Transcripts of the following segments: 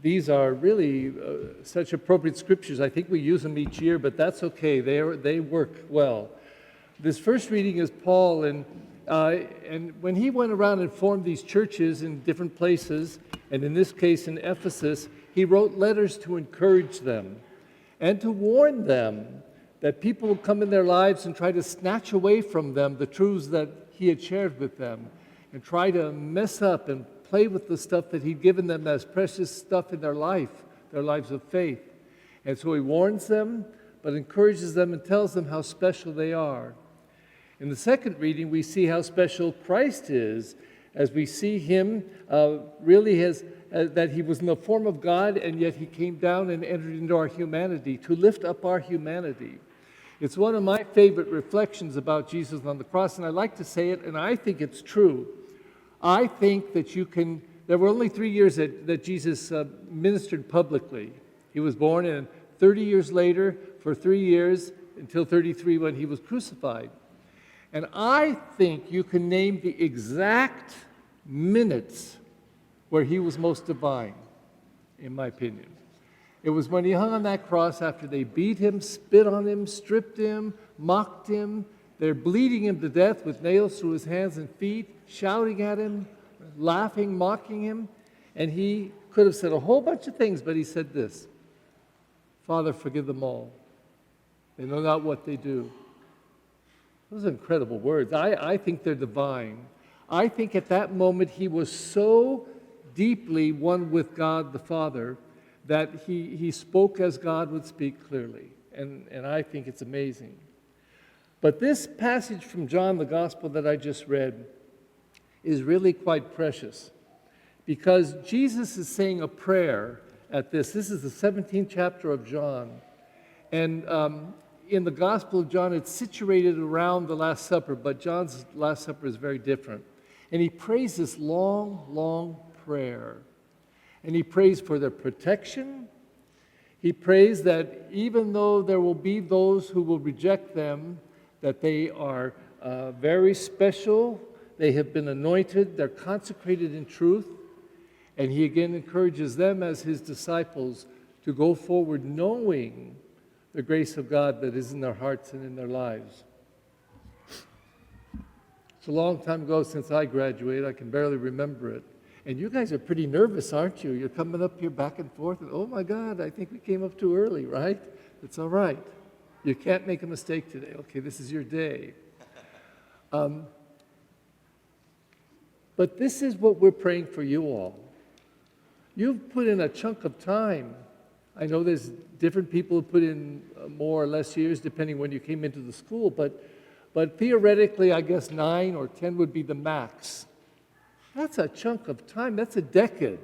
these are really such appropriate scriptures. I think we use them each year, but that's okay. They work well. This first reading is Paul, and when he went around and formed these churches in different places, and in this case in Ephesus, he wrote letters to encourage them and to warn them that people would come in their lives and try to snatch away from them the truths that he had shared with them and try to mess up and play with the stuff that he'd given them as precious stuff in their lives of faith. And so he warns them, but encourages them and tells them how special they are. In the second reading, we see how special Christ is, as we see him really that he was in the form of God, and yet he came down and entered into our humanity to lift up our humanity. It's one of my favorite reflections about Jesus on the cross, and I like to say it, and I think it's true. I think that there were only 3 years that Jesus ministered publicly. He was born, and 30 years later, for 3 years, until 33 when he was crucified. And I think you can name the exact minutes where he was most divine, in my opinion. It was when he hung on that cross after they beat him, spit on him, stripped him, mocked him. They're bleeding him to death with nails through his hands and feet, shouting at him, laughing, mocking him. And he could have said a whole bunch of things, but he said this: "Father, forgive them all. They know not what they do." Those are incredible words. I think they're divine. I think at that moment he was so deeply one with God the Father that he spoke as God would speak clearly. And I think it's amazing. But this passage from John, the Gospel that I just read, is really quite precious, because Jesus is saying a prayer at this. This is the 17th chapter of John. And in the Gospel of John, it's situated around the Last Supper, but John's Last Supper is very different. And he prays this long, long prayer. And he prays for their protection. He prays that even though there will be those who will reject them, that they are very special, they have been anointed, they're consecrated in truth. And he again encourages them as his disciples to go forward knowing the grace of God that is in their hearts and in their lives. It's a long time ago since I graduated. I can barely remember it. And you guys are pretty nervous, aren't you? You're coming up here back and forth, and oh my God, I think we came up too early, right? It's all right. You can't make a mistake today. Okay, this is your day. But this is what we're praying for you all. You've put in a chunk of time. I know there's different people who put in more or less years, depending when you came into the school, but theoretically, I guess 9 or 10 would be the max. That's a chunk of time. That's a decade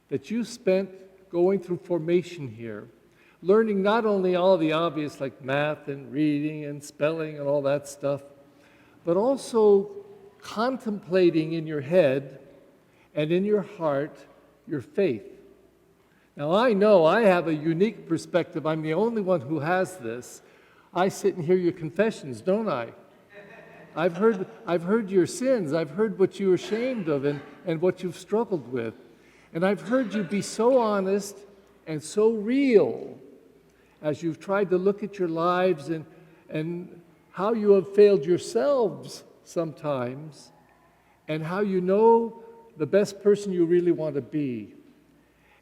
that you spent going through formation here, learning not only all the obvious like math and reading and spelling and all that stuff, but also contemplating in your head and in your heart your faith. Now, I know I have a unique perspective. I'm the only one who has this. I sit and hear your confessions, don't I? I've heard your sins. I've heard what you're ashamed of and what you've struggled with. And I've heard you be so honest and so real as you've tried to look at your lives and how you have failed yourselves sometimes, and how you know the best person you really want to be.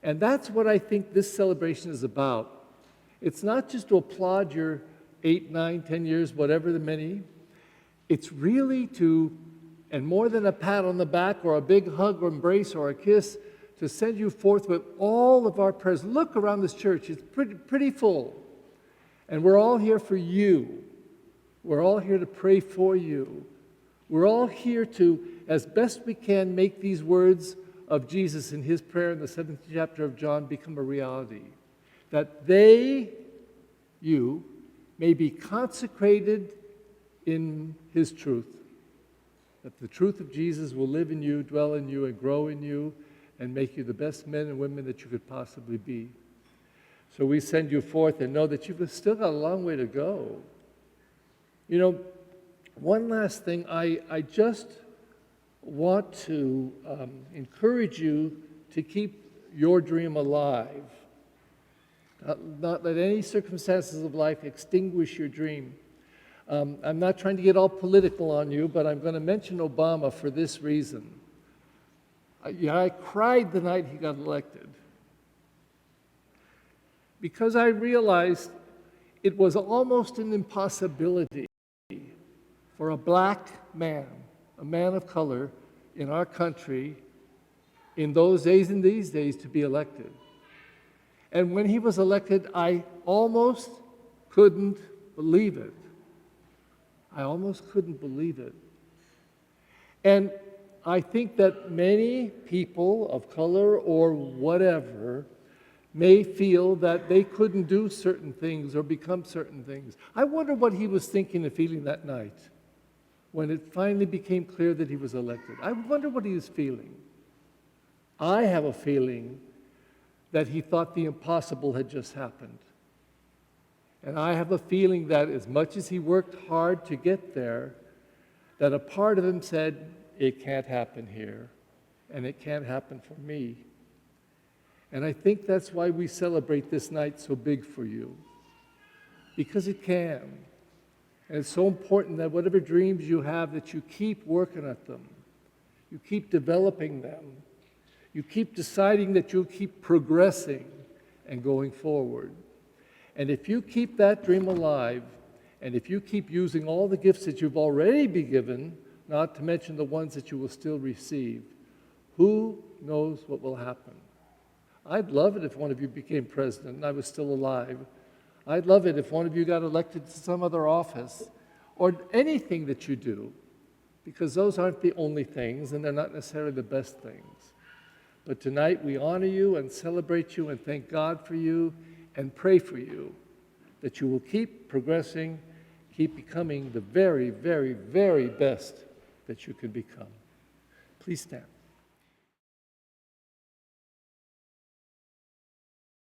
And that's what I think this celebration is about. It's not just to applaud your 8, 9, 10 years, whatever the many. It's really to, and more than a pat on the back or a big hug or embrace or a kiss, to send you forth with all of our prayers. Look around this church. It's pretty full. And we're all here for you. We're all here to pray for you. We're all here to, as best we can, make these words of Jesus in his prayer in the 7th chapter of John become a reality. That they, you, may be consecrated in his truth. That the truth of Jesus will live in you, dwell in you, and grow in you, and make you the best men and women that you could possibly be. So we send you forth and know that you've still got a long way to go. You know, one last thing, I just want to encourage you to keep your dream alive. Not let any circumstances of life extinguish your dream. I'm not trying to get all political on you, but I'm going to mention Obama for this reason. I cried the night he got elected because I realized it was almost an impossibility for a black man, a man of color in our country in those days and these days to be elected. And when he was elected, I almost couldn't believe it. I almost couldn't believe it. And I think that many people of color or whatever may feel that they couldn't do certain things or become certain things. I wonder what he was thinking and feeling that night when it finally became clear that he was elected. I wonder what he was feeling. I have a feeling that he thought the impossible had just happened. And I have a feeling that as much as he worked hard to get there, that a part of him said, it can't happen here, and it can't happen for me. And I think that's why we celebrate this night so big for you, because it can. And it's so important that whatever dreams you have, that you keep working at them, you keep developing them, you keep deciding that you'll keep progressing and going forward. And if you keep that dream alive, and if you keep using all the gifts that you've already been given, not to mention the ones that you will still receive, who knows what will happen? I'd love it if one of you became president and I was still alive. I'd love it if one of you got elected to some other office, or anything that you do, because those aren't the only things, and they're not necessarily the best things. But tonight we honor you and celebrate you and thank God for you and pray for you, that you will keep progressing, keep becoming the very, very, very best that you can become. Please stand.